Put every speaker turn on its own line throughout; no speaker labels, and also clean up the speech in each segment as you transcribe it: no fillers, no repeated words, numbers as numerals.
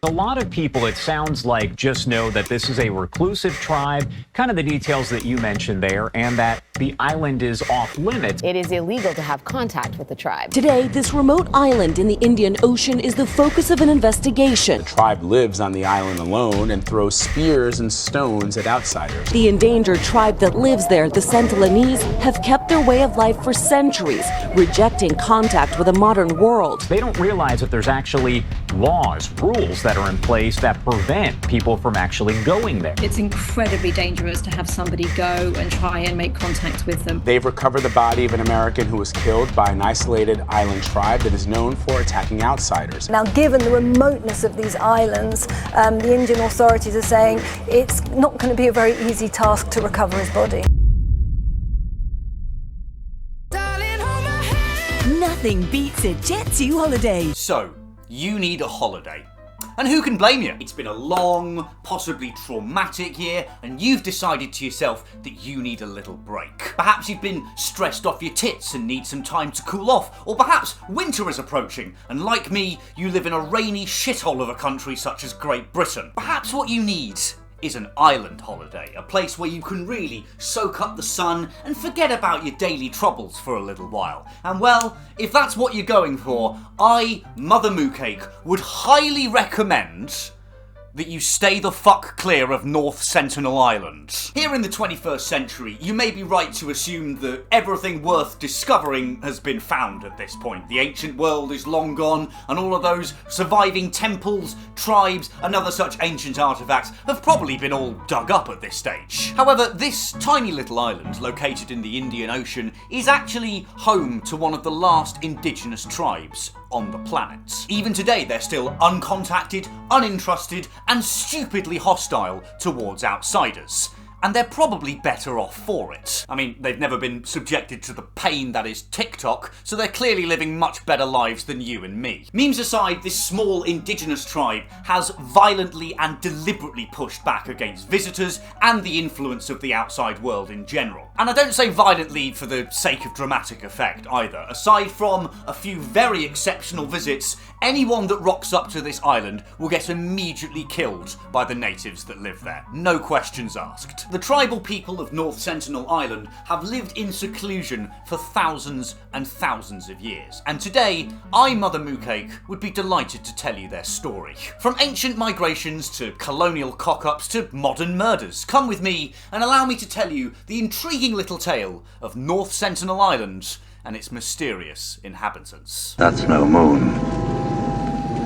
A lot of people, it sounds like, just know that this is a reclusive tribe, kind of the details that you mentioned there, and that the island is off limits.
It is illegal to have contact with the tribe.
Today, this remote island in the Indian Ocean is the focus of an investigation.
The tribe lives on the island alone and throws spears and stones at outsiders.
The endangered tribe that lives there, the Sentinelese, have kept their way of life for centuries, rejecting contact with a modern world.
They don't realize that there's actually laws, rules that are in place that prevent people from actually going there.
It's incredibly dangerous to have somebody go and try and make contact with them.
They've recovered the body of an American who was killed by an isolated island tribe that is known for attacking outsiders.
Now, given the remoteness of these islands, the Indian authorities are saying it's not going to be a very easy task to recover his body.
Nothing beats a Jet2 holiday.
So, you need a holiday. And who can blame you? It's been a long, possibly traumatic year, and you've decided to yourself that you need a little break. Perhaps you've been stressed off your tits and need some time to cool off, or perhaps winter is approaching, and like me, you live in a rainy shithole of a country such as Great Britain. Perhaps what you need is an island holiday, a place where you can really soak up the sun and forget about your daily troubles for a little while. And well, if that's what you're going for, I, Mother Moocake, would highly recommend that you stay the fuck clear of North Sentinel Island. Here in the 21st century, you may be right to assume that everything worth discovering has been found at this point. The ancient world is long gone, and all of those surviving temples, tribes, and other such ancient artifacts have probably been all dug up at this stage. However, this tiny little island, located in the Indian Ocean, is actually home to one of the last indigenous tribes on the planet. Even today, they're still uncontacted, uninterested, and stupidly hostile towards outsiders. And they're probably better off for it. I mean, they've never been subjected to the pain that is TikTok, so they're clearly living much better lives than you and me. Memes aside, this small indigenous tribe has violently and deliberately pushed back against visitors and the influence of the outside world in general. And I don't say violently for the sake of dramatic effect either. Aside from a few very exceptional visits, anyone that rocks up to this island will get immediately killed by the natives that live there. No questions asked. The tribal people of North Sentinel Island have lived in seclusion for thousands and thousands of years. And today, I, Mother Moocake, would be delighted to tell you their story. From ancient migrations to colonial cock-ups to modern murders, come with me and allow me to tell you the intriguing little tale of North Sentinel Island and its mysterious inhabitants.
That's no moon.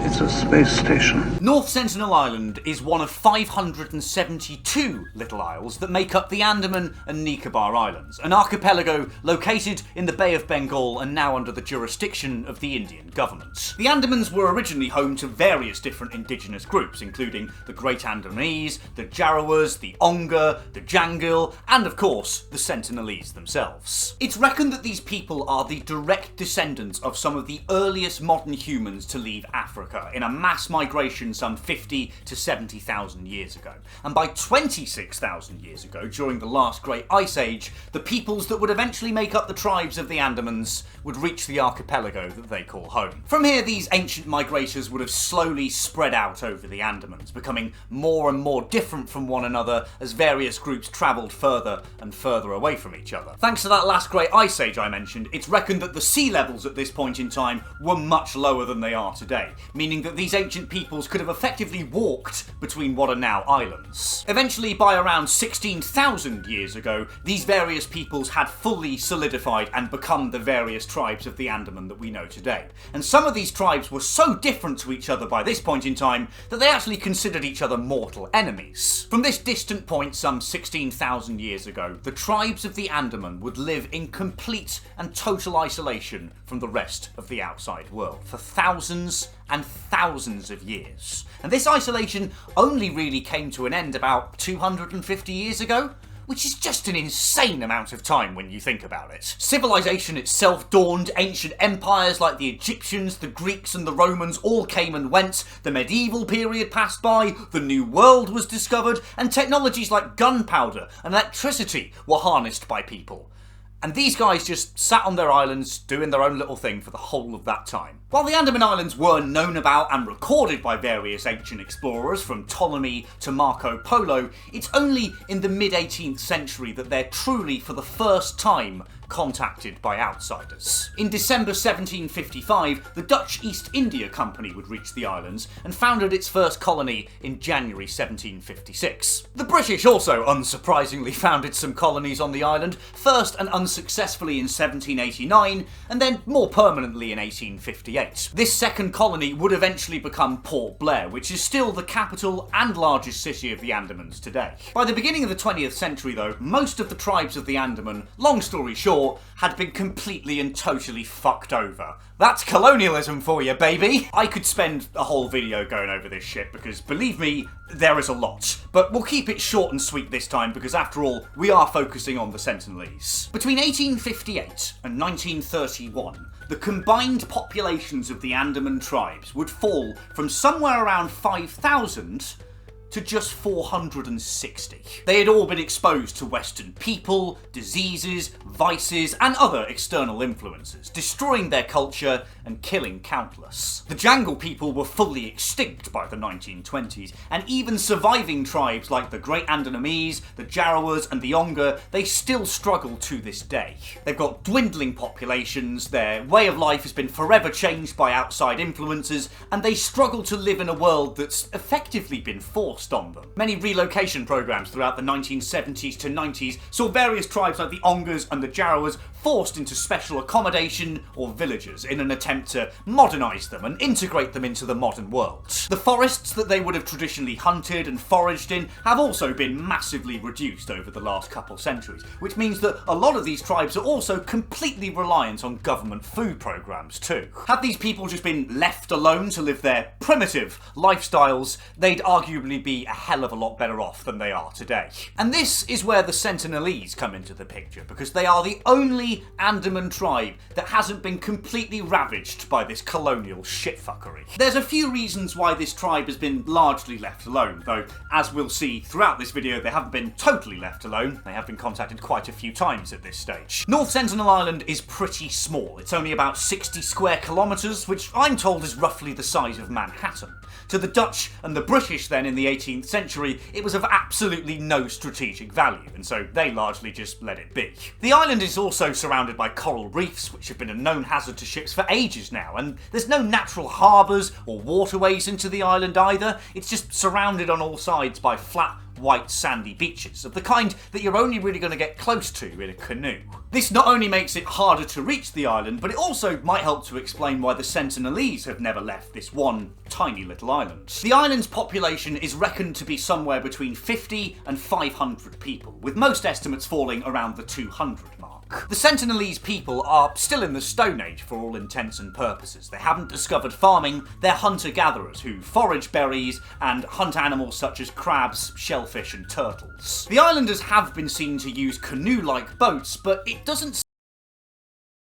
It's a space station.
North Sentinel Island is one of 572 little isles that make up the Andaman and Nicobar Islands, an archipelago located in the Bay of Bengal and now under the jurisdiction of the Indian government. The Andamans were originally home to various different indigenous groups, including the Great Andamanese, the Jarawas, the Onga, the Jangil, and of course, the Sentinelese themselves. It's reckoned that these people are the direct descendants of some of the earliest modern humans to leave Africa in a mass migration some 50 to 70,000 years ago. And by 26,000 years ago, during the last Great Ice Age, the peoples that would eventually make up the tribes of the Andamans would reach the archipelago that they call home. From here, these ancient migrators would have slowly spread out over the Andamans, becoming more and more different from one another as various groups travelled further and further away from each other. Thanks to that last Great Ice Age I mentioned, it's reckoned that the sea levels at this point in time were much lower than they are today, meaning that these ancient peoples could have effectively walked between what are now islands. Eventually, by around 16,000 years ago, these various peoples had fully solidified and become the various tribes of the Andaman that we know today. And some of these tribes were so different to each other by this point in time that they actually considered each other mortal enemies. From this distant point some 16,000 years ago, the tribes of the Andaman would live in complete and total isolation from the rest of the outside world for thousands and thousands of years. And this isolation only really came to an end about 250 years ago, which is just an insane amount of time when you think about it. Civilization itself dawned, ancient empires like the Egyptians, the Greeks and the Romans all came and went, the medieval period passed by, the New World was discovered, and technologies like gunpowder and electricity were harnessed by people. And these guys just sat on their islands doing their own little thing for the whole of that time. While the Andaman Islands were known about and recorded by various ancient explorers from Ptolemy to Marco Polo, it's only in the mid-18th century that they're truly, for the first time, contacted by outsiders. In December 1755, the Dutch East India Company would reach the islands and founded its first colony in January 1756. The British also, unsurprisingly, founded some colonies on the island, first and unsuccessfully in 1789, and then more permanently in 1858. This second colony would eventually become Port Blair, which is still the capital and largest city of the Andamans today. By the beginning of the 20th century, though, most of the tribes of the Andaman, long story short, had been completely and totally fucked over. That's colonialism for you, baby! I could spend a whole video going over this shit because, believe me, there is a lot. But we'll keep it short and sweet this time because, after all, we are focusing on the Sentinelese. Between 1858 and 1931, the combined populations of the Andaman tribes would fall from somewhere around 5,000 to just 460. They had all been exposed to Western people, diseases, vices, and other external influences, destroying their culture and killing countless. The Jangle people were fully extinct by the 1920s, and even surviving tribes like the Great Andamese, the Jaroas, and the Onga, they still struggle to this day. They've got dwindling populations, their way of life has been forever changed by outside influences, and they struggle to live in a world that's effectively been forced on them. Many relocation programs throughout the 1970s to 90s saw various tribes like the Ongas and the Jaroas forced into special accommodation or villages in an attempt to modernise them and integrate them into the modern world. The forests that they would have traditionally hunted and foraged in have also been massively reduced over the last couple centuries, which means that a lot of these tribes are also completely reliant on government food programs too. Had these people just been left alone to live their primitive lifestyles, they'd arguably be a hell of a lot better off than they are today. And this is where the Sentinelese come into the picture, because they are the only Andaman tribe that hasn't been completely ravaged by this colonial shitfuckery. There's a few reasons why this tribe has been largely left alone, though as we'll see throughout this video, they haven't been totally left alone. They have been contacted quite a few times at this stage. North Sentinel Island is pretty small. It's only about 60 square kilometres, which I'm told is roughly the size of Manhattan. To the Dutch and the British then in the 18th century, it was of absolutely no strategic value, and so they largely just let it be. The island is also surrounded by coral reefs, which have been a known hazard to ships for ages now, and there's no natural harbours or waterways into the island either. It's just surrounded on all sides by flat, white sandy beaches, of the kind that you're only really going to get close to in a canoe. This not only makes it harder to reach the island, but it also might help to explain why the Sentinelese have never left this one tiny little island. The island's population is reckoned to be somewhere between 50 and 500 people, with most estimates falling around the 200 mark. The Sentinelese people are still in the Stone Age for all intents and purposes. They haven't discovered farming, they're hunter-gatherers who forage berries and hunt animals such as crabs, shellfish and turtles. The islanders have been seen to use canoe-like boats, but it doesn't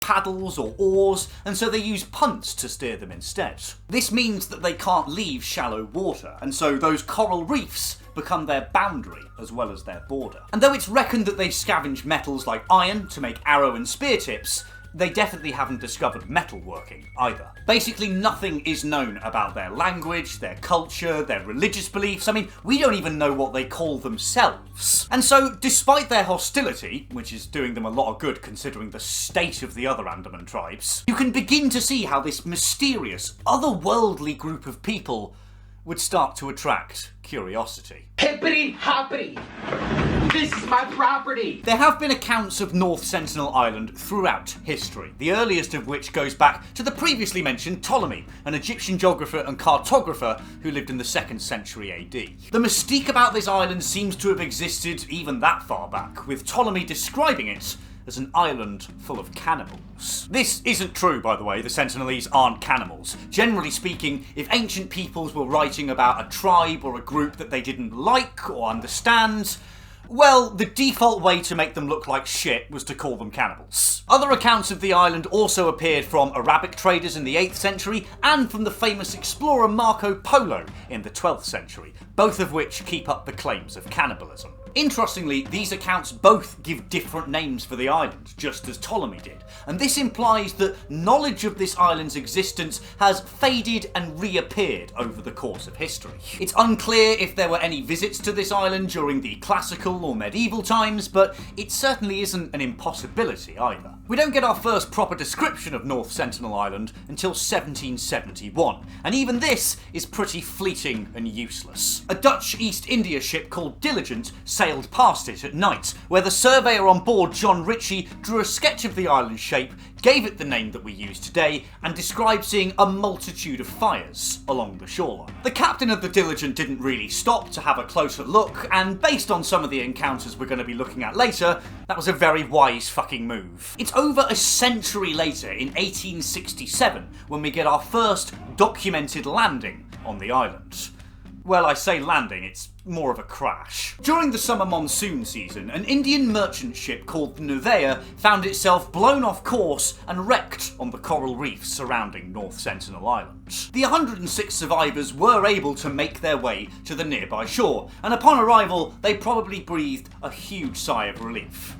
paddles or oars, and so they use punts to steer them instead. This means that they can't leave shallow water, and so those coral reefs become their boundary as well as their border. And though it's reckoned that they scavenge metals like iron to make arrow and spear tips, they definitely haven't discovered metalworking either. Basically nothing is known about their language, their culture, their religious beliefs. I mean, we don't even know what they call themselves. And so, despite their hostility, which is doing them a lot of good considering the state of the other Andaman tribes, you can begin to see how this mysterious, otherworldly group of people would start to attract curiosity.
Hippity hoppity! This is my property!
There have been accounts of North Sentinel Island throughout history, the earliest of which goes back to the previously mentioned Ptolemy, an Egyptian geographer and cartographer who lived in the 2nd century AD. The mystique about this island seems to have existed even that far back, with Ptolemy describing it as an island full of cannibals. This isn't true, by the way. The Sentinelese aren't cannibals. Generally speaking, if ancient peoples were writing about a tribe or a group that they didn't like or understand, well, the default way to make them look like shit was to call them cannibals. Other accounts of the island also appeared from Arabic traders in the 8th century and from the famous explorer Marco Polo in the 12th century, both of which keep up the claims of cannibalism. Interestingly, these accounts both give different names for the island, just as Ptolemy did, and this implies that knowledge of this island's existence has faded and reappeared over the course of history. It's unclear if there were any visits to this island during the classical or medieval times, but it certainly isn't an impossibility either. We don't get our first proper description of North Sentinel Island until 1771, and even this is pretty fleeting and useless. A Dutch East India ship called Diligent sailed past it at night, where the surveyor on board, John Ritchie, drew a sketch of the island's shape, gave it the name that we use today, and described seeing a multitude of fires along the shoreline. The captain of the Diligent didn't really stop to have a closer look, and based on some of the encounters we're going to be looking at later, that was a very wise fucking move. It's over a century later, in 1867, when we get our first documented landing on the island. Well, I say landing, it's more of a crash. During the summer monsoon season, an Indian merchant ship called the Nevaeh found itself blown off course and wrecked on the coral reefs surrounding North Sentinel Island. The 106 survivors were able to make their way to the nearby shore, and upon arrival, they probably breathed a huge sigh of relief.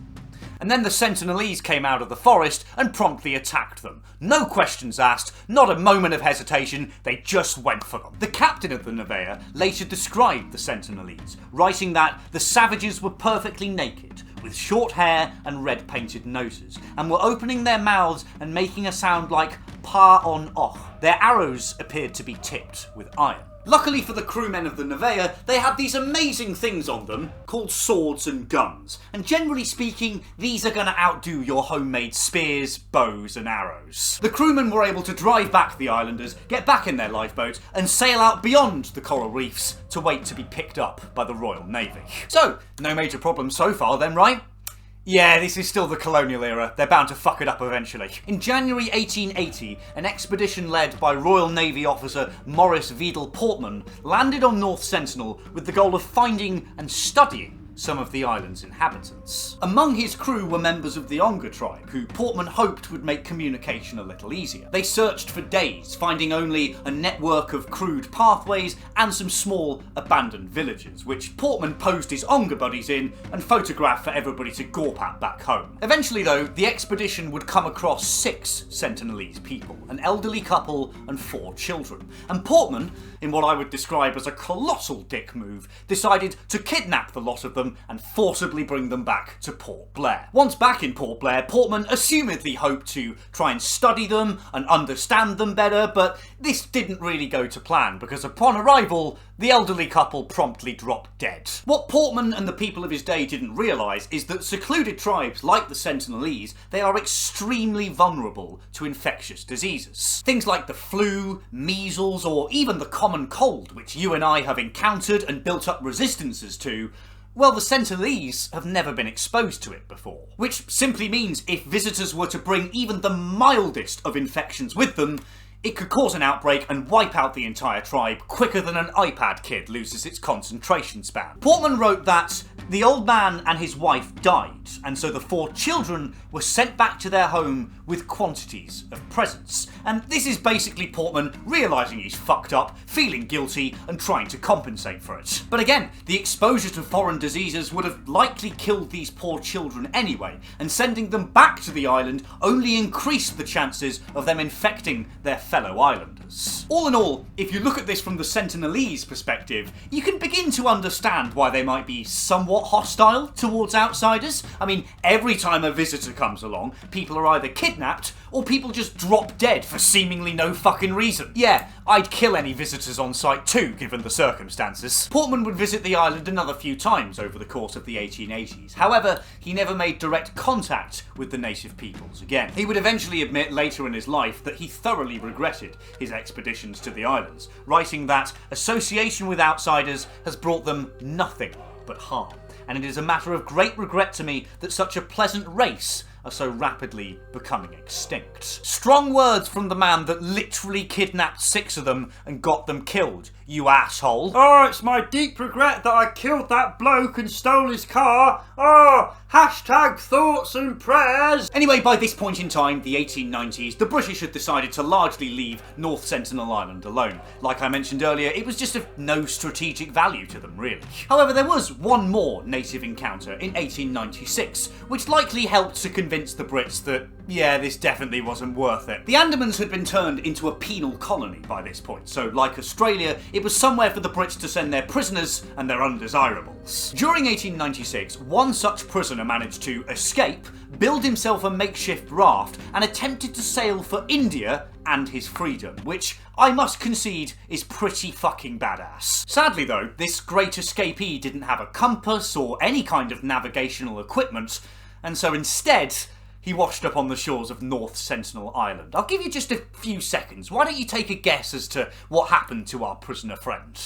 And then the Sentinelese came out of the forest and promptly attacked them. No questions asked, not a moment of hesitation, they just went for them. The captain of the Nevaeh later described the Sentinelese, writing that the savages were perfectly naked, with short hair and red painted noses, and were opening their mouths and making a sound like pa on och. Their arrows appeared to be tipped with iron. Luckily for the crewmen of the Nevaeh, they had these amazing things on them called swords and guns, and generally speaking, these are going to outdo your homemade spears, bows and arrows. The crewmen were able to drive back the islanders, get back in their lifeboat, and sail out beyond the coral reefs to wait to be picked up by the Royal Navy. So, no major problems so far then, right? Yeah, this is still the colonial era. They're bound to fuck it up eventually. In January 1880, an expedition led by Royal Navy officer Maurice Vedel Portman landed on North Sentinel with the goal of finding and studying some of the island's inhabitants. Among his crew were members of the Onga tribe, who Portman hoped would make communication a little easier. They searched for days, finding only a network of crude pathways and some small abandoned villages, which Portman posed his Onga buddies in and photographed for everybody to gawp at back home. Eventually though, the expedition would come across 6 Sentinelese people, an elderly couple and 4 children, and Portman, in what I would describe as a colossal dick move, decided to kidnap the lot of them and forcibly bring them back to Port Blair. Once back in Port Blair, Portman assumedly hoped to try and study them and understand them better, but this didn't really go to plan because upon arrival, the elderly couple promptly dropped dead. What Portman and the people of his day didn't realise is that secluded tribes like the Sentinelese, they are extremely vulnerable to infectious diseases. Things like the flu, measles, or even the common cold, which you and I have encountered and built up resistances to, well, the Sentinelese have never been exposed to it before. Which simply means if visitors were to bring even the mildest of infections with them, it could cause an outbreak and wipe out the entire tribe quicker than an iPad kid loses its concentration span. Portman wrote that the old man and his wife died, and so the 4 children were sent back to their home with quantities of presents. And this is basically Portman realising he's fucked up, feeling guilty, and trying to compensate for it. But again, the exposure to foreign diseases would have likely killed these poor children anyway, and sending them back to the island only increased the chances of them infecting their fellow islanders. All in all, if you look at this from the Sentinelese perspective, you can begin to understand why they might be somewhat hostile towards outsiders. I mean, every time a visitor comes along, people are either kidnapped or people just drop dead for seemingly no fucking reason. Yeah, I'd kill any visitors on site too, given the circumstances. Portman would visit the island another few times over the course of the 1880s. However, he never made direct contact with the native peoples again. He would eventually admit later in his life that he thoroughly regretted his expeditions to the islands, writing that association with outsiders has brought them nothing but harm, and it is a matter of great regret to me that such a pleasant race are so rapidly becoming extinct. Strong words from the man that literally kidnapped 6 of them and got them killed. you asshole. Oh, it's my deep regret that I killed that bloke and stole his car. Oh, hashtag thoughts and prayers. Anyway, by this point in time, the 1890s, the British had decided to largely leave North Sentinel Island alone. Like I mentioned earlier, it was just of no strategic value to them, really. However, there was one more native encounter in 1896, which likely helped to convince the Brits that, yeah, this definitely wasn't worth it. The Andamans had been turned into a penal colony by this point, so like Australia, it was somewhere for the Brits to send their prisoners and their undesirables. During 1896, one such prisoner managed to escape, build himself a makeshift raft, and attempted to sail for India and his freedom, which I must concede is pretty fucking badass. Sadly though, this great escapee didn't have a compass or any kind of navigational equipment, and so instead, he washed up on the shores of North Sentinel Island. I'll give you just a few seconds. Why don't you take a guess as to what happened to our prisoner friend?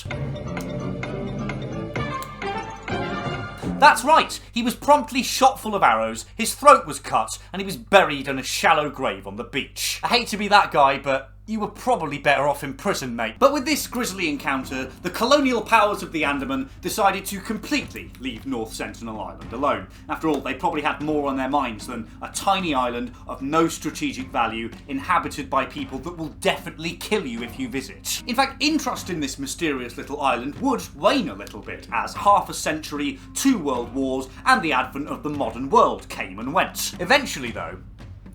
That's right, he was promptly shot full of arrows, his throat was cut, and he was buried in a shallow grave on the beach. I hate to be that guy, but you were probably better off in prison, mate. But with this grisly encounter, the colonial powers of the Andaman decided to completely leave North Sentinel Island alone. After all, they probably had more on their minds than a tiny island of no strategic value inhabited by people that will definitely kill you if you visit. In fact, interest in this mysterious little island would wane a little bit as half a century, 2 world wars, and the advent of the modern world came and went. Eventually, though,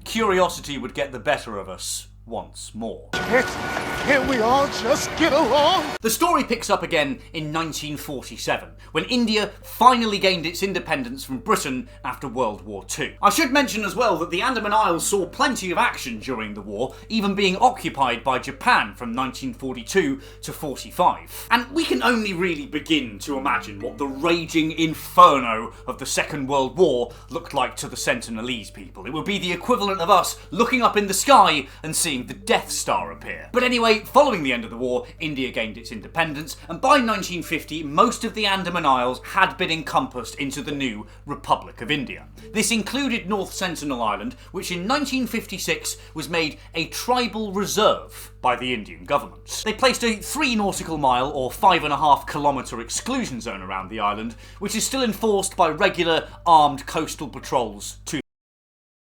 curiosity would get the better of us once more.
Can't we all just get along?
The story picks up again in 1947, when India finally gained its independence from Britain after World War II. I should mention as well that the Andaman Isles saw plenty of action during the war, even being occupied by Japan from 1942 to 45. And we can only really begin to imagine what the raging inferno of the Second World War looked like to the Sentinelese people. It would be the equivalent of us looking up in the sky and seeing the Death Star appear. But anyway, following the end of the war, India gained its independence, and by 1950, most of the Andaman Isles had been encompassed into the new Republic of India. This included North Sentinel Island, which in 1956 was made a tribal reserve by the Indian government. They placed a 3 nautical mile or 5.5 kilometre exclusion zone around the island, which is still enforced by regular armed coastal patrols to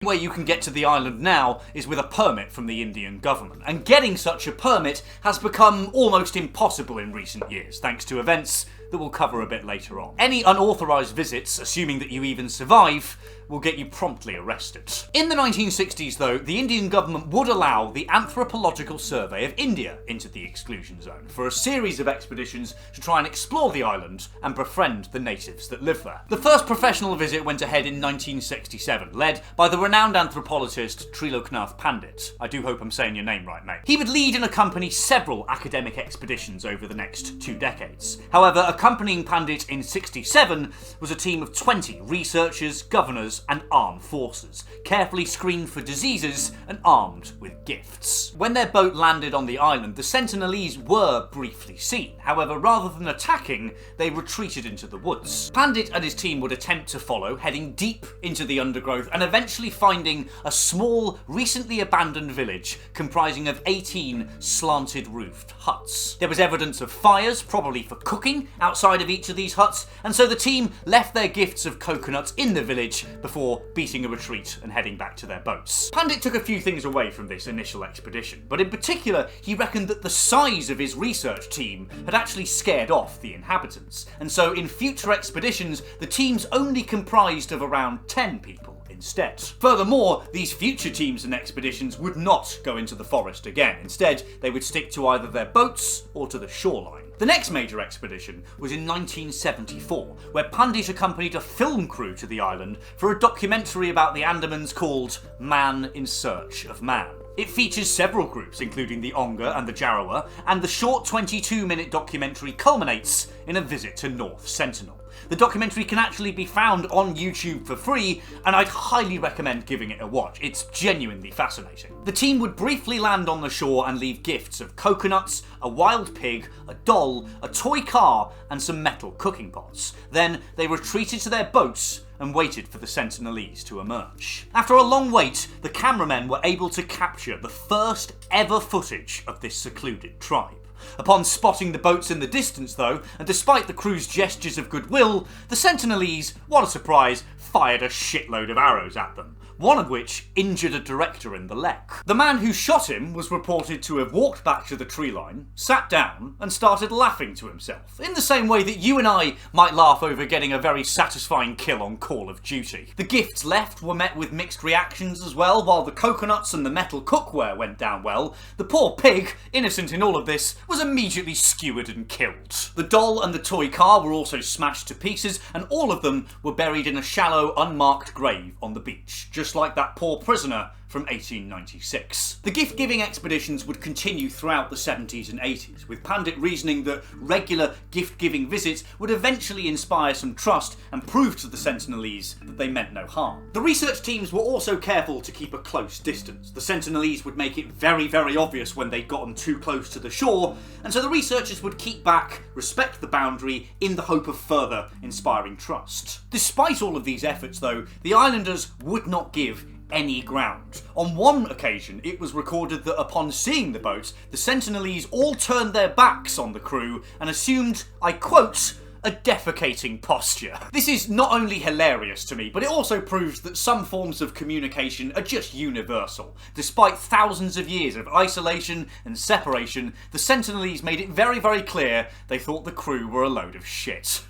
the way you can get to the island now is with a permit from the Indian government, and getting such a permit has become almost impossible in recent years, thanks to events that we'll cover a bit later on. Any unauthorised visits, assuming that you even survive, will get you promptly arrested. In the 1960s though, the Indian government would allow the Anthropological Survey of India into the exclusion zone for a series of expeditions to try and explore the island and befriend the natives that live there. The first professional visit went ahead in 1967, led by the renowned anthropologist Triloknath Pandit. I do hope I'm saying your name right, mate. He would lead and accompany several academic expeditions over the next 2 decades. However, accompanying Pandit in 67 was a team of 20 researchers, governors, and armed forces, carefully screened for diseases and armed with gifts. When their boat landed on the island, the Sentinelese were briefly seen. However, rather than attacking, they retreated into the woods. Pandit and his team would attempt to follow, heading deep into the undergrowth and eventually finding a small, recently abandoned village comprising of 18 slanted-roofed huts. There was evidence of fires, probably for cooking, outside of each of these huts, and so the team left their gifts of coconuts in the village before beating a retreat and heading back to their boats. Pandit took a few things away from this initial expedition, but in particular he reckoned that the size of his research team had actually scared off the inhabitants, and so in future expeditions the teams only comprised of around 10 people instead. Furthermore, these future teams and expeditions would not go into the forest again. Instead, they would stick to either their boats or to the shoreline. The next major expedition was in 1974, where Pandit accompanied a film crew to the island for a documentary about the Andamans called Man in Search of Man. It features several groups, including the Onga and the Jarawa, and the short 22-minute documentary culminates in a visit to North Sentinel. The documentary can actually be found on YouTube for free, and I'd highly recommend giving it a watch. It's genuinely fascinating. The team would briefly land on the shore and leave gifts of coconuts, a wild pig, a doll, a toy car, and some metal cooking pots. Then they retreated to their boats and waited for the Sentinelese to emerge. After a long wait, the cameramen were able to capture the first ever footage of this secluded tribe. Upon spotting the boats in the distance though, and despite the crew's gestures of goodwill, the Sentinelese, what a surprise, fired a shitload of arrows at them, one of which injured a director in the leg. The man who shot him was reported to have walked back to the tree line, sat down, and started laughing to himself, in the same way that you and I might laugh over getting a very satisfying kill on Call of Duty. The gifts left were met with mixed reactions as well. While the coconuts and the metal cookware went down well, the poor pig, innocent in all of this, was immediately skewered and killed. The doll and the toy car were also smashed to pieces, and all of them were buried in a shallow, unmarked grave on the beach, just like that poor prisoner from 1896. The gift-giving expeditions would continue throughout the 70s and 80s, with Pandit reasoning that regular gift-giving visits would eventually inspire some trust and prove to the Sentinelese that they meant no harm. The research teams were also careful to keep a close distance. The Sentinelese would make it very, very obvious when they'd gotten too close to the shore, and so the researchers would keep back, respect the boundary, in the hope of further inspiring trust. Despite all of these efforts though, the islanders would not give any ground. On one occasion, it was recorded that upon seeing the boat, the Sentinelese all turned their backs on the crew and assumed, I quote, a defecating posture. This is not only hilarious to me, but it also proves that some forms of communication are just universal. Despite thousands of years of isolation and separation, the Sentinelese made it very, very clear they thought the crew were a load of shit.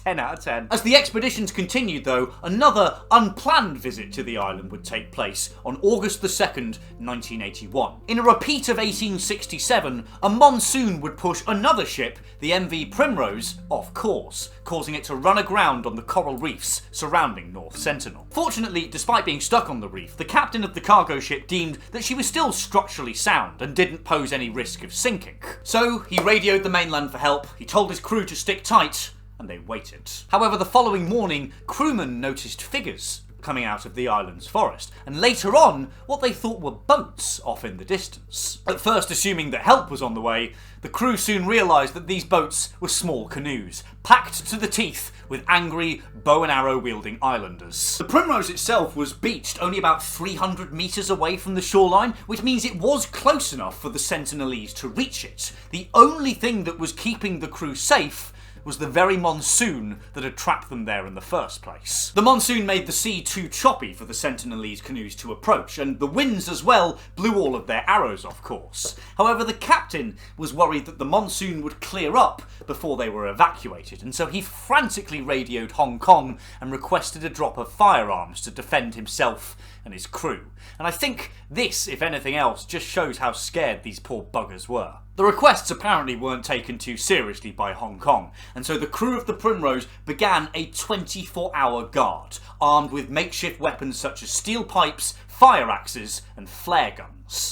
10 out of 10. As the expeditions continued though, another unplanned visit to the island would take place on August the 2nd, 1981. In a repeat of 1867, a monsoon would push another ship, the MV Primrose, off course, causing it to run aground on the coral reefs surrounding North Sentinel. Fortunately, despite being stuck on the reef, the captain of the cargo ship deemed that she was still structurally sound and didn't pose any risk of sinking. So he radioed the mainland for help, he told his crew to stick tight, and they waited. However, the following morning, crewmen noticed figures coming out of the island's forest, and later on, what they thought were boats off in the distance. At first, assuming that help was on the way, the crew soon realised that these boats were small canoes, packed to the teeth with angry, bow and arrow wielding islanders. The Primrose itself was beached only about 300 metres away from the shoreline, which means it was close enough for the Sentinelese to reach it. The only thing that was keeping the crew safe was the very monsoon that had trapped them there in the first place. The monsoon made the sea too choppy for the Sentinelese canoes to approach, and the winds as well blew all of their arrows off course. However, the captain was worried that the monsoon would clear up before they were evacuated, and so he frantically radioed Hong Kong and requested a drop of firearms to defend himself and his crew. And I think this, if anything else, just shows how scared these poor buggers were. The requests apparently weren't taken too seriously by Hong Kong, and so the crew of the Primrose began a 24-hour guard, armed with makeshift weapons such as steel pipes, fire axes, and flare guns.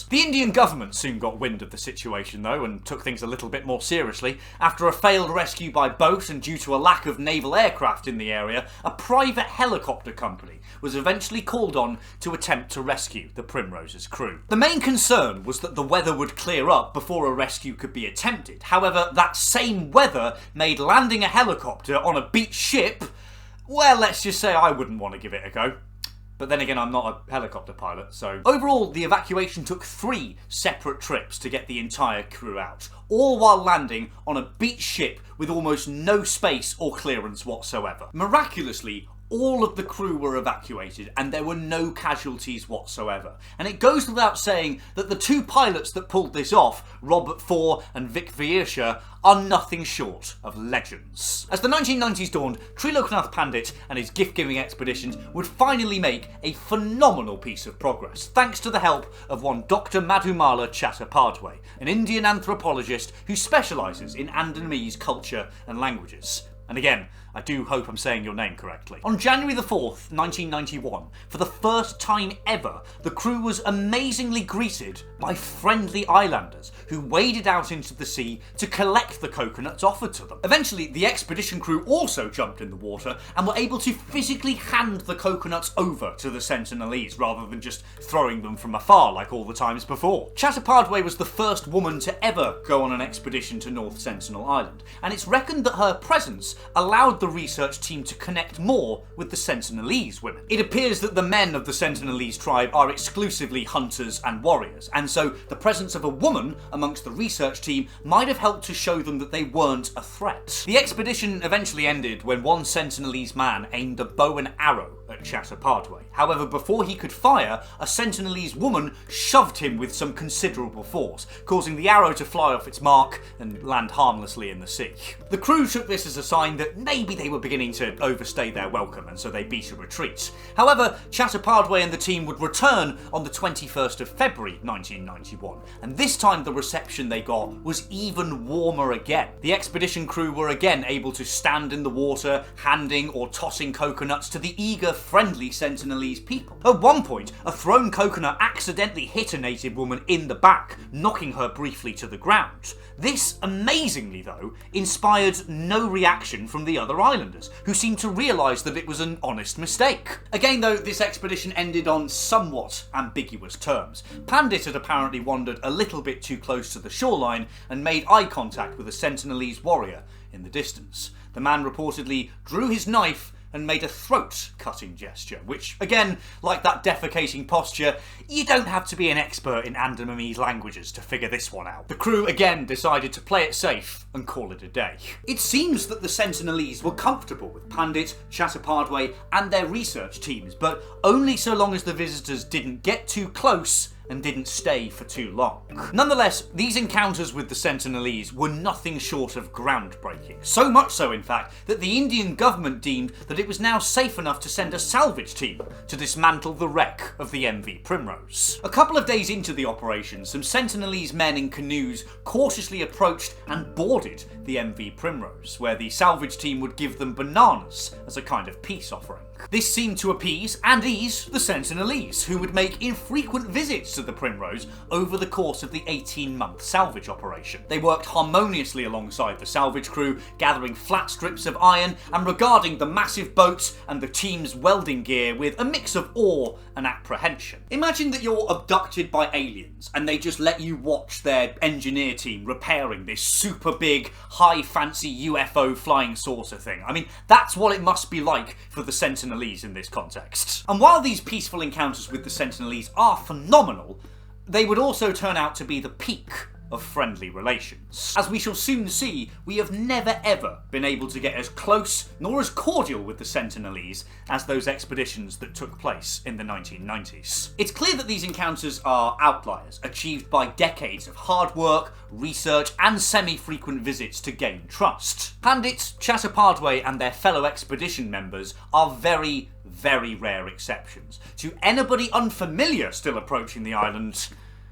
The Indian government soon got wind of the situation though, and took things a little bit more seriously. After a failed rescue by boat and due to a lack of naval aircraft in the area, a private helicopter company was eventually called on to attempt to rescue the Primrose's crew. The main concern was that the weather would clear up before a rescue could be attempted. However, that same weather made landing a helicopter on a beached ship, well, let's just say I wouldn't want to give it a go. But then again, I'm not a helicopter pilot, so... Overall, the evacuation took 3 separate trips to get the entire crew out, all while landing on a beached ship with almost no space or clearance whatsoever. Miraculously, all of the crew were evacuated and there were no casualties whatsoever. And it goes without saying that the 2 pilots that pulled this off, Robert Four and Vic Viersha, are nothing short of legends. As the 1990s dawned, Trilokanath Pandit and his gift-giving expeditions would finally make a phenomenal piece of progress, thanks to the help of one Dr. Madhumala Chattopadhyay, an Indian anthropologist who specialises in Annamese culture and languages. And again, I do hope I'm saying your name correctly. On January the 4th, 1991, for the first time ever, the crew was amazingly greeted by friendly islanders who waded out into the sea to collect the coconuts offered to them. Eventually, the expedition crew also jumped in the water and were able to physically hand the coconuts over to the Sentinelese rather than just throwing them from afar like all the times before. Chattopadhyay was the first woman to ever go on an expedition to North Sentinel Island, and it's reckoned that her presence allowed the research team to connect more with the Sentinelese women. It appears that the men of the Sentinelese tribe are exclusively hunters and warriors, and so the presence of a woman amongst the research team might have helped to show them that they weren't a threat. The expedition eventually ended when one Sentinelese man aimed a bow and arrow at Chatapadwe. However, before he could fire, a Sentinelese woman shoved him with some considerable force, causing the arrow to fly off its mark and land harmlessly in the sea. The crew took this as a sign that maybe they were beginning to overstay their welcome, and so they beat a retreat. However, Chatapadwe and the team would return on the 21st of February 1991, and this time the reception they got was even warmer again. The expedition crew were again able to stand in the water, handing or tossing coconuts to the eager, friendly Sentinelese people. At one point, a thrown coconut accidentally hit a native woman in the back, knocking her briefly to the ground. This, amazingly though, inspired no reaction from the other islanders, who seemed to realise that it was an honest mistake. Again though, this expedition ended on somewhat ambiguous terms. Pandit had apparently wandered a little bit too close to the shoreline and made eye contact with a Sentinelese warrior in the distance. The man reportedly drew his knife and made a throat-cutting gesture, which, again, like that defecating posture, you don't have to be an expert in Andamese languages to figure this one out. The crew again decided to play it safe and call it a day. It seems that the Sentinelese were comfortable with Pandit, Chatapadwe and their research teams, but only so long as the visitors didn't get too close and didn't stay for too long. Nonetheless, these encounters with the Sentinelese were nothing short of groundbreaking. So much so, in fact, that the Indian government deemed that it was now safe enough to send a salvage team to dismantle the wreck of the MV Primrose. A couple of days into the operation, some Sentinelese men in canoes cautiously approached and boarded the MV Primrose, where the salvage team would give them bananas as a kind of peace offering. This seemed to appease and ease the Sentinelese, who would make infrequent visits to the Primrose over the course of the 18-month salvage operation. They worked harmoniously alongside the salvage crew, gathering flat strips of iron and regarding the massive boats and the team's welding gear with a mix of awe and apprehension. Imagine that you're abducted by aliens and they just let you watch their engineer team repairing this super big, high fancy UFO flying saucer thing. I mean, that's what it must be like for the Sentinelese in this context. And while these peaceful encounters with the Sentinelese are phenomenal, they would also turn out to be the peak of friendly relations. As we shall soon see, we have never ever been able to get as close nor as cordial with the Sentinelese as those expeditions that took place in the 1990s. It's clear that these encounters are outliers, achieved by decades of hard work, research and semi-frequent visits to gain trust. Pandit, Chatapadwe and their fellow expedition members are very, very rare exceptions. To anybody unfamiliar still approaching the island,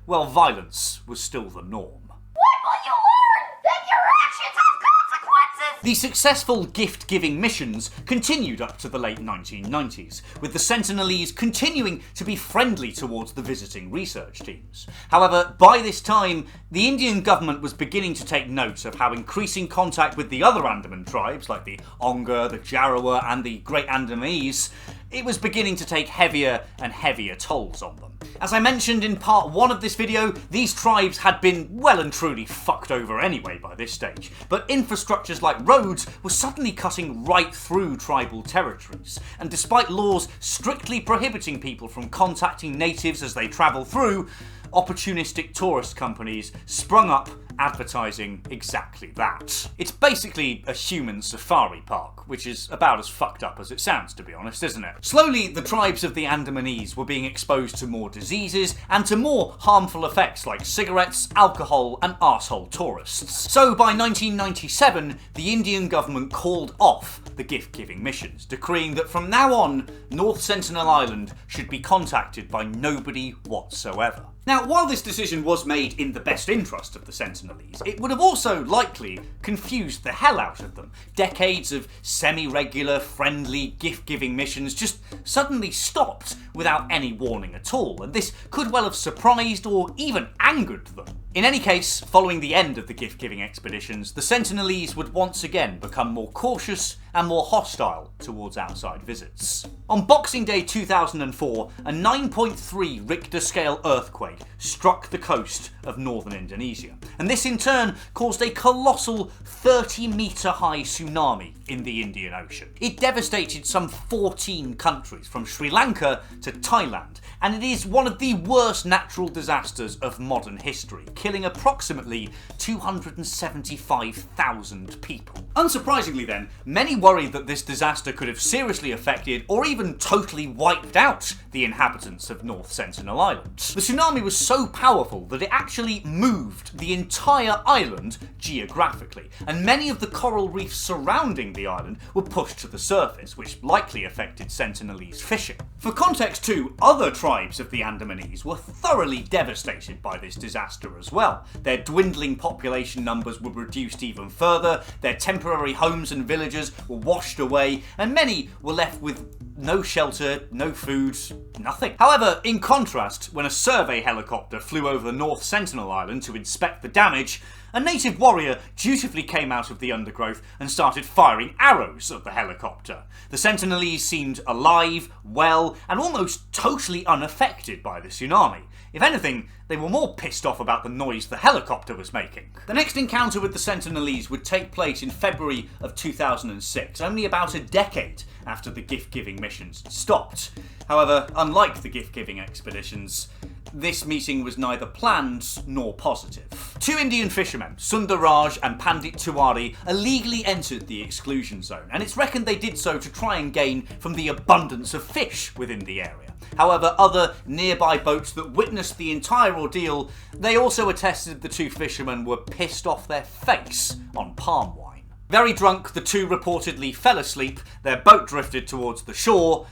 well, violence was still the norm.
What will you learn? That your actions have consequences!
The successful gift-giving missions continued up to the late 1990s, with the Sentinelese continuing to be friendly towards the visiting research teams. However, by this time, the Indian government was beginning to take note of how increasing contact with the other Andaman tribes, like the Onga, the Jarawa and the Great Andamese, it was beginning to take heavier and heavier tolls on them. As I mentioned in part 1 of this video, these tribes had been well and truly fucked over anyway by this stage, but infrastructures like roads were suddenly cutting right through tribal territories, and despite laws strictly prohibiting people from contacting natives as they travel through, opportunistic tourist companies sprung up advertising exactly that. It's basically a human safari park, which is about as fucked up as it sounds, to be honest, isn't it? Slowly, the tribes of the Andamanese were being exposed to more diseases and to more harmful effects like cigarettes, alcohol and arsehole tourists. So by 1997, the Indian government called off the gift-giving missions, decreeing that from now on, North Sentinel Island should be contacted by nobody whatsoever. Now, while this decision was made in the best interest of the Sentinelese, it would have also likely confused the hell out of them. Decades of semi-regular, friendly, gift-giving missions just suddenly stopped without any warning at all, and this could well have surprised or even angered them. In any case, following the end of the gift-giving expeditions, the Sentinelese would once again become more cautious and more hostile towards outside visits. On Boxing Day 2004, a 9.3 Richter scale earthquake struck the coast of northern Indonesia, and this in turn caused a colossal 30-metre high tsunami in the Indian Ocean. It devastated some 14 countries from Sri Lanka to Thailand, and it is one of the worst natural disasters of modern history, killing approximately 275,000 people. Unsurprisingly then, many worry that this disaster could have seriously affected or even totally wiped out the inhabitants of North Sentinel Island. The tsunami was so powerful that it actually moved the entire island geographically, and many of the coral reefs surrounding the island were pushed to the surface, which likely affected Sentinelese fishing. For context too, other tribes of the Andamanese were thoroughly devastated by this disaster as well. Their dwindling population numbers were reduced even further, their temporary homes and villages were washed away, and many were left with no shelter, no food, nothing. However, in contrast, when a survey helicopter flew over the North Sentinel Island to inspect the damage, a native warrior dutifully came out of the undergrowth and started firing arrows at the helicopter. The Sentinelese seemed alive, well, and almost totally unaffected by the tsunami. If anything, they were more pissed off about the noise the helicopter was making. The next encounter with the Sentinelese would take place in February of 2006, only about a decade after the gift-giving missions stopped. However, unlike the gift-giving expeditions, this meeting was neither planned nor positive. Two Indian fishermen, Sundaraj and Pandit Tiwari, illegally entered the exclusion zone, and it's reckoned they did so to try and gain from the abundance of fish within the area. However, other nearby boats that witnessed the entire ordeal, they also attested the two fishermen were pissed off their face on palm wine. Very drunk, the two reportedly fell asleep, their boat drifted towards the shore,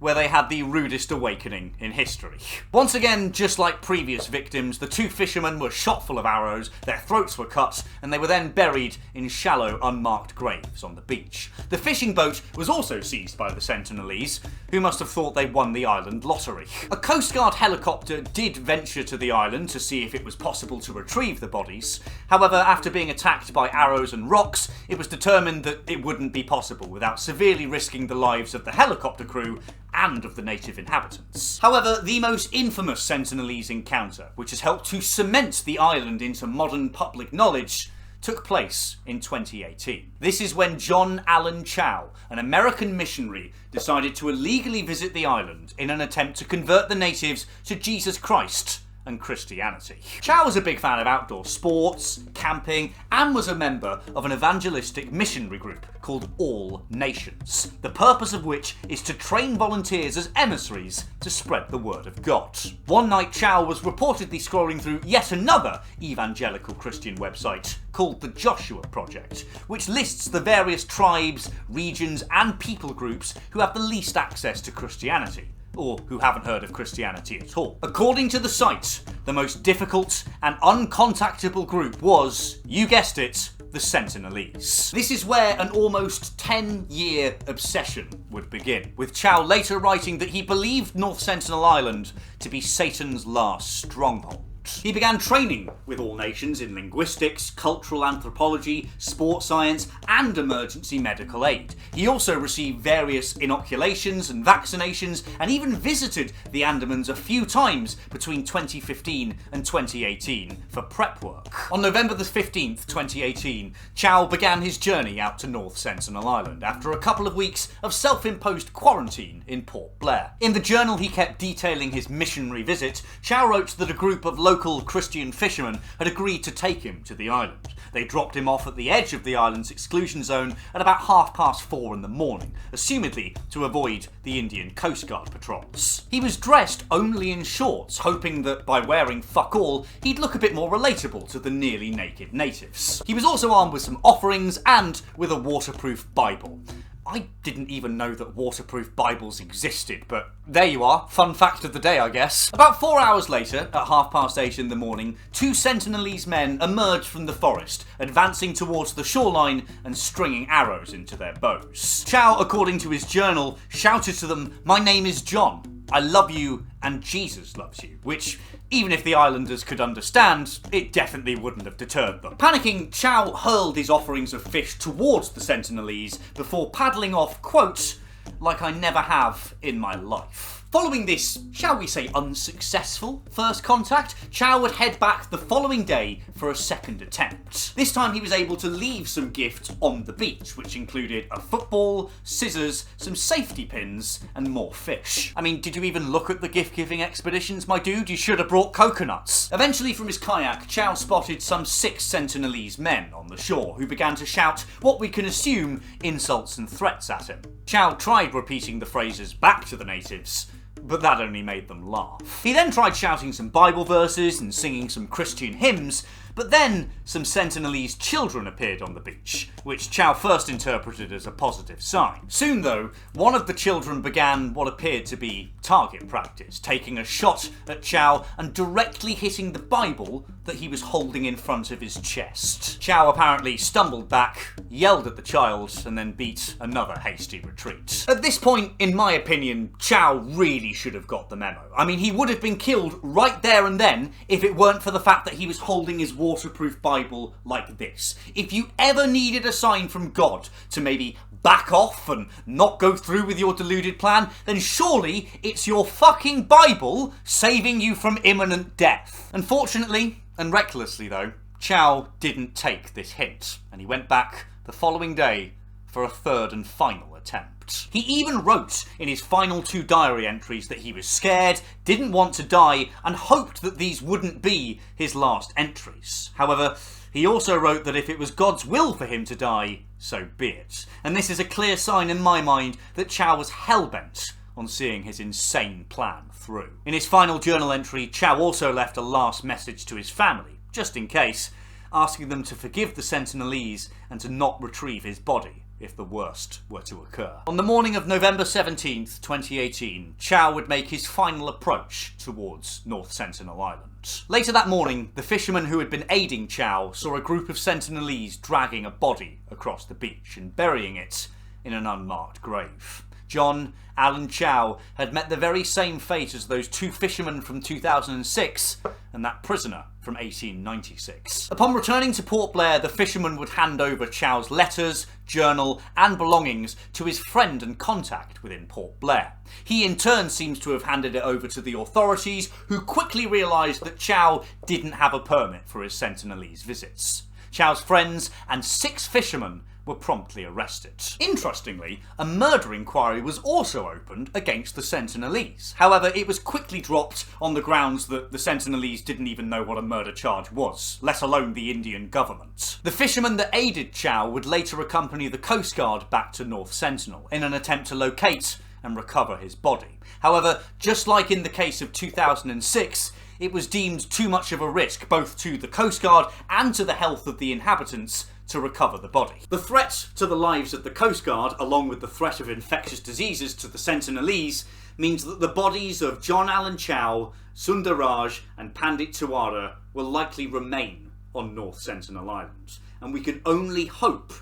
where they had the rudest awakening in history. Once again, just like previous victims, the two fishermen were shot full of arrows, their throats were cut, and they were then buried in shallow, unmarked graves on the beach. The fishing boat was also seized by the Sentinelese, who must have thought they won the island lottery. A Coast Guard helicopter did venture to the island to see if it was possible to retrieve the bodies. However, after being attacked by arrows and rocks, it was determined that it wouldn't be possible without severely risking the lives of the helicopter crew and of the native inhabitants. However, the most infamous Sentinelese encounter, which has helped to cement the island into modern public knowledge, took place in 2018. This is when John Allen Chow, an American missionary, decided to illegally visit the island in an attempt to convert the natives to Jesus Christ and Christianity. Chow was a big fan of outdoor sports, camping, and was a member of an evangelistic missionary group called All Nations, the purpose of which is to train volunteers as emissaries to spread the word of God. One night, Chow was reportedly scrolling through yet another evangelical Christian website called the Joshua Project, which lists the various tribes, regions, and people groups who have the least access to Christianity, or who haven't heard of Christianity at all. According to the site, the most difficult and uncontactable group was, you guessed it, the Sentinelese. This is where an almost 10-year obsession would begin, with Chow later writing that he believed North Sentinel Island to be Satan's last stronghold. He began training with All Nations in linguistics, cultural anthropology, sports science, and emergency medical aid. He also received various inoculations and vaccinations, and even visited the Andamans a few times between 2015 and 2018 for prep work. On November the 15th, 2018, Chow began his journey out to North Sentinel Island after a couple of weeks of self-imposed quarantine in Port Blair. In the journal he kept detailing his missionary visit, Chow wrote that a group of local Christian fishermen had agreed to take him to the island. They dropped him off at the edge of the island's exclusion zone at about 4:30 in the morning, assumedly to avoid the Indian Coast Guard patrols. He was dressed only in shorts, hoping that by wearing fuck all, he'd look a bit more relatable to the nearly naked natives. He was also armed with some offerings and with a waterproof Bible. I didn't even know that waterproof Bibles existed, but there you are, fun fact of the day, I guess. About 4 hours later, at 8:30 in the morning, two Sentinelese men emerged from the forest, advancing towards the shoreline and stringing arrows into their bows. Chow, according to his journal, shouted to them, "My name is John. I love you and Jesus loves you," which, even if the islanders could understand, it definitely wouldn't have deterred them. Panicking, Chow hurled his offerings of fish towards the Sentinelese before paddling off, quote, "like I never have in my life." Following this, shall we say, unsuccessful first contact, Chow would head back the following day for a second attempt. This time he was able to leave some gifts on the beach, which included a football, scissors, some safety pins, and more fish. I mean, did you even look at the gift-giving expeditions, my dude? You should have brought coconuts. Eventually, from his kayak, Chow spotted some 6 Sentinelese men on the shore who began to shout what we can assume insults and threats at him. Chow tried repeating the phrases back to the natives, but that only made them laugh. He then tried shouting some Bible verses and singing some Christian hymns, but then some Sentinelese children appeared on the beach, which Chow first interpreted as a positive sign. Soon though, one of the children began what appeared to be target practice, taking a shot at Chow and directly hitting the Bible that he was holding in front of his chest. Chow apparently stumbled back, yelled at the child, and then beat another hasty retreat. At this point, in my opinion, Chow really should have got the memo. I mean, he would have been killed right there and then if it weren't for the fact that he was holding his waterproof Bible like this. If you ever needed a sign from God to maybe back off and not go through with your deluded plan, then surely it's your fucking Bible saving you from imminent death. Unfortunately, and recklessly though, Chow didn't take this hint, and he went back the following day for a third and final attempt. He even wrote in his final 2 diary entries that he was scared, didn't want to die, and hoped that these wouldn't be his last entries. However, he also wrote that if it was God's will for him to die, so be it. And this is a clear sign in my mind that Chow was hell-bent on seeing his insane plan through. In his final journal entry, Chow also left a last message to his family, just in case, asking them to forgive the Sentinelese and to not retrieve his body if the worst were to occur. On the morning of November 17th, 2018, Chow would make his final approach towards North Sentinel Island. Later that morning, the fishermen who had been aiding Chow saw a group of Sentinelese dragging a body across the beach and burying it in an unmarked grave. John Allen Chow had met the very same fate as those 2 fishermen from 2006 and that prisoner from 1896. Upon returning to Port Blair, the fisherman would hand over Chow's letters, journal and belongings to his friend and contact within Port Blair. He in turn seems to have handed it over to the authorities, who quickly realised that Chow didn't have a permit for his Sentinelese visits. Chow's friends and 6 fishermen were promptly arrested. Interestingly, a murder inquiry was also opened against the Sentinelese. However, it was quickly dropped on the grounds that the Sentinelese didn't even know what a murder charge was, let alone the Indian government. The fishermen that aided Chow would later accompany the Coast Guard back to North Sentinel in an attempt to locate and recover his body. However, just like in the case of 2006, it was deemed too much of a risk both to the Coast Guard and to the health of the inhabitants to recover the body. The threat to the lives of the Coast Guard, along with the threat of infectious diseases to the Sentinelese, means that the bodies of John Allen Chow, Sundaraj and Pandit Tiwara will likely remain on North Sentinel Island, and we can only hope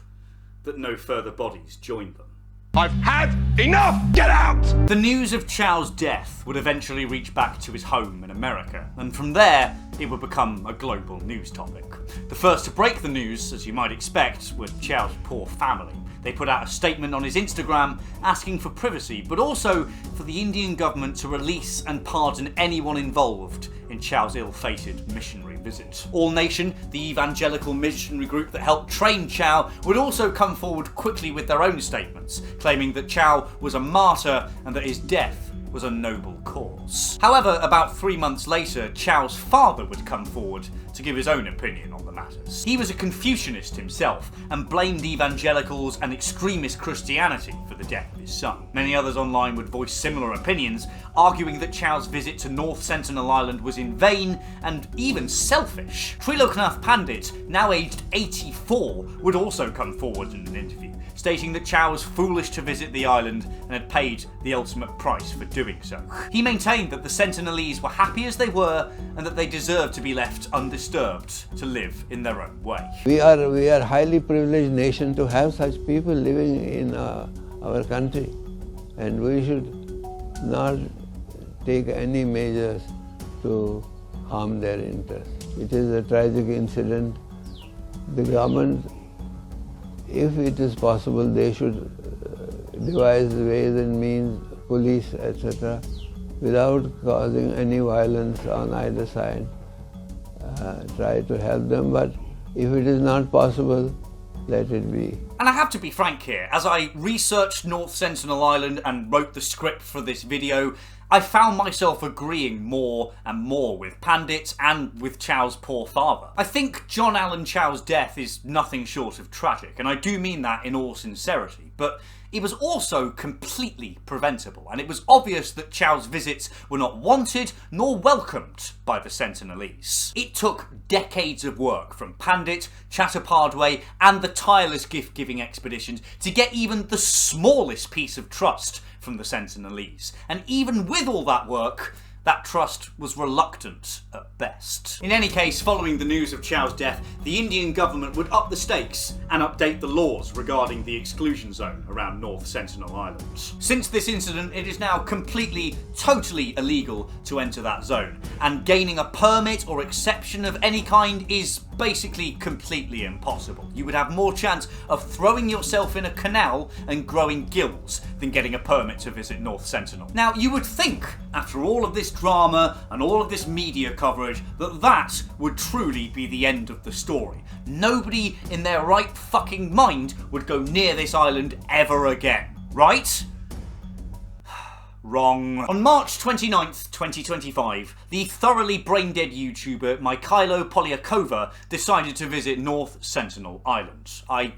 that no further bodies join them.
I've had enough! Get out!
The news of Chow's death would eventually reach back to his home in America, and from there, it would become a global news topic. The first to break the news, as you might expect, were Chow's poor family. They put out a statement on his Instagram asking for privacy, but also for the Indian government to release and pardon anyone involved in Chow's ill-fated missionary visit. All Nation, the evangelical missionary group that helped train Chow, would also come forward quickly with their own statements, claiming that Chow was a martyr and that his death was a noble cause. However, about 3 months later, Chow's father would come forward to give his own opinion on the matters. He was a Confucianist himself and blamed evangelicals and extremist Christianity for the death of his son. Many others online would voice similar opinions, arguing that Chow's visit to North Sentinel Island was in vain and even selfish. Triloknath Pandit, now aged 84, would also come forward in an interview, stating that Chow was foolish to visit the island and had paid the ultimate price for doing so. He maintained that the Sentinelese were happy as they were and that they deserved to be left undisturbed to live in their own way.
We are a highly privileged nation to have such people living in our country, and we should not take any measures to harm their interests. It is a tragic incident. The government, if it is possible, they should devise ways and means, police, etc., without causing any violence on either side. Try to help them, but if it is not possible, let it be.
And I have to be frank here, as I researched North Sentinel Island and wrote the script for this video, I found myself agreeing more and more with Pandit and with Chow's poor father. I think John Allen Chow's death is nothing short of tragic, and I do mean that in all sincerity, but it was also completely preventable, and it was obvious that Chow's visits were not wanted nor welcomed by the Sentinelese. It took decades of work from Pandit, Chattopadhyay, and the tireless gift-giving expeditions to get even the smallest piece of trust from the Sentinelese. And even with all that work, that trust was reluctant at best. In any case, following the news of Chow's death, the Indian government would up the stakes and update the laws regarding the exclusion zone around North Sentinel Island. Since this incident, it is now completely, totally illegal to enter that zone, and gaining a permit or exception of any kind is basically completely impossible. You would have more chance of throwing yourself in a canal and growing gills than getting a permit to visit North Sentinel. Now, you would think, after all of this drama and all of this media coverage, that would truly be the end of the story. Nobody in their right fucking mind would go near this island ever again, right? Wrong. On March 29th, 2025, the thoroughly brain-dead YouTuber Mikhailo Polyakova decided to visit North Sentinel Island. I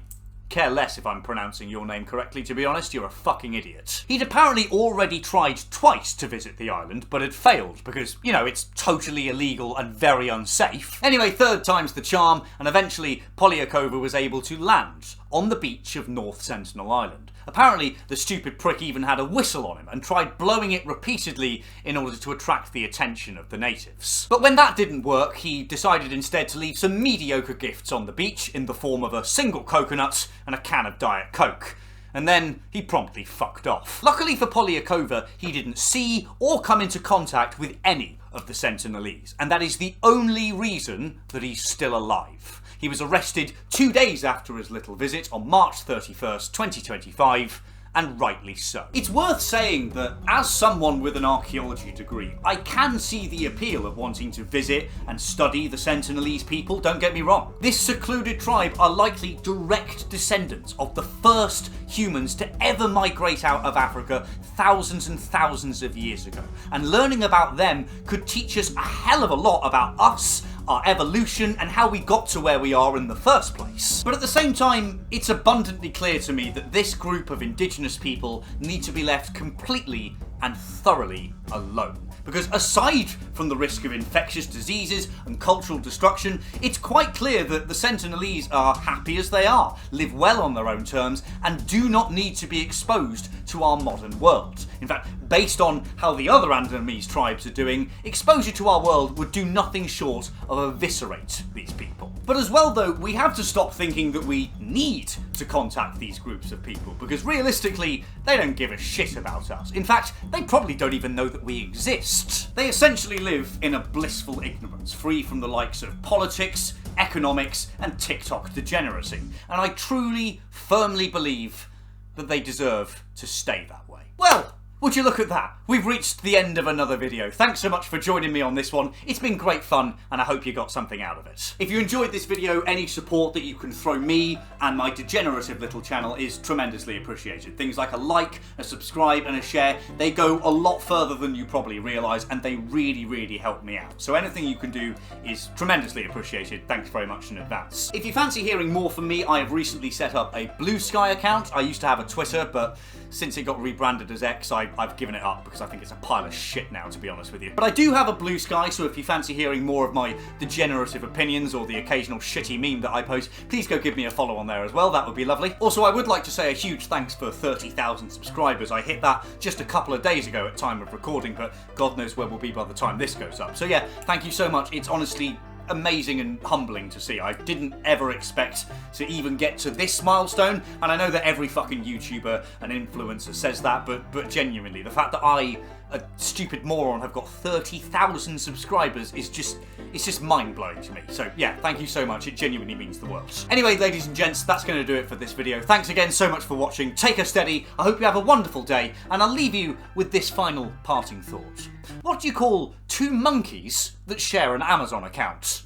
care less if I'm pronouncing your name correctly, to be honest, you're a fucking idiot. He'd apparently already tried twice to visit the island, but had failed because, you know, it's totally illegal and very unsafe. Anyway, third time's the charm, and eventually Polyakova was able to land on the beach of North Sentinel Island. Apparently, the stupid prick even had a whistle on him and tried blowing it repeatedly in order to attract the attention of the natives. But when that didn't work, he decided instead to leave some mediocre gifts on the beach in the form of a single coconut and a can of Diet Coke. And then he promptly fucked off. Luckily for Polyakova, he didn't see or come into contact with any of the Sentinelese, and that is the only reason that he's still alive. He was arrested 2 days after his little visit on March 31st, 2025, and rightly so. It's worth saying that as someone with an archaeology degree, I can see the appeal of wanting to visit and study the Sentinelese people, don't get me wrong. This secluded tribe are likely direct descendants of the first humans to ever migrate out of Africa thousands and thousands of years ago, and learning about them could teach us a hell of a lot about us, our evolution, and how we got to where we are in the first place. But at the same time, it's abundantly clear to me that this group of indigenous people need to be left completely and thoroughly alone. Because aside from the risk of infectious diseases and cultural destruction, it's quite clear that the Sentinelese are happy as they are, live well on their own terms, and do not need to be exposed to our modern world. In fact, based on how the other Andamese tribes are doing, exposure to our world would do nothing short of eviscerate these people. But as well though, we have to stop thinking that we need to contact these groups of people, because realistically, they don't give a shit about us. In fact, they probably don't even know that we exist. They essentially live in a blissful ignorance, free from the likes of politics, economics, and TikTok degeneracy. And I truly, firmly believe that they deserve to stay that way. Well, would you look at that? We've reached the end of another video. Thanks so much for joining me on this one. It's been great fun, and I hope you got something out of it. If you enjoyed this video, any support that you can throw me and my degenerative little channel is tremendously appreciated. Things like a like, a subscribe, and a share, they go a lot further than you probably realise, and they really, really help me out. So anything you can do is tremendously appreciated. Thanks very much in advance. If you fancy hearing more from me, I have recently set up a Blue Sky account. I used to have a Twitter, but since it got rebranded as X, I've given it up because I think it's a pile of shit now, to be honest with you. But I do have a Blue Sky, so if you fancy hearing more of my degenerative opinions or the occasional shitty meme that I post, please go give me a follow on there as well. That would be lovely. Also, I would like to say a huge thanks for 30,000 subscribers. I hit that just a couple of days ago at time of recording, but God knows where we'll be by the time this goes up. So yeah, thank you so much. It's honestly amazing and humbling to see. I didn't ever expect to even get to this milestone, and I know that every fucking YouTuber and influencer says that, but genuinely, the fact that I a stupid moron have got 30,000 subscribers is just, it's just mind-blowing to me. So yeah, thank you so much, it genuinely means the world. Anyway, ladies and gents, that's going to do it for this video. Thanks again so much for watching. Take her steady, I hope you have a wonderful day, and I'll leave you with this final parting thought. What do you call two monkeys that share an Amazon account?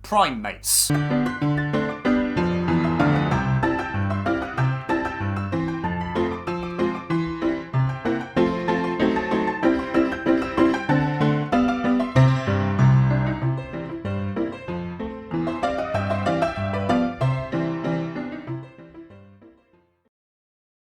Prime mates.